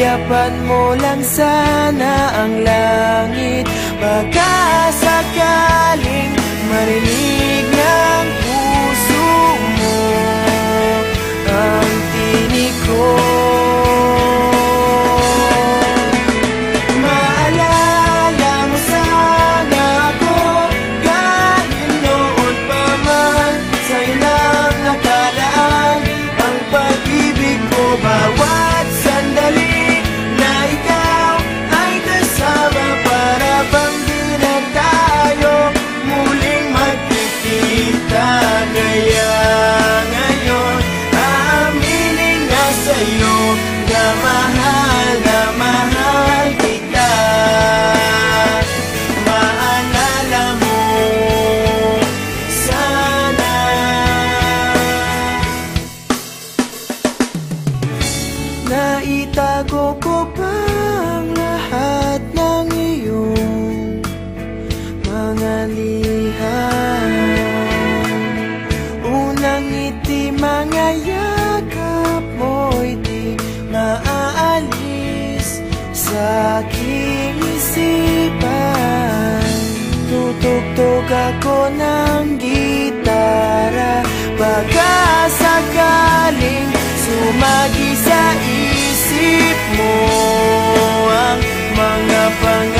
Pagyapan mo lang sana ang langit, baka sakaling marinig ng puso mo ang tinig ko. Maalala mo sana ako kahit noon pa man sa ilang nakalaan ang pag-ibig ko. Bawat sandali na ikaw ay kasama, para bang di na tayo muling magkikita. Kaya ngayon aaminin na sa'yo na mahal kita. Maalala mo sana. Naitago ko pa ang lahat ng iyong mga liham. Unang ngiti, mga yakap mo'y di maaalis sa aking isipan. Tutugtog ako ng gitara, baka sakaling sumagi sa isip mo ang mga pangarap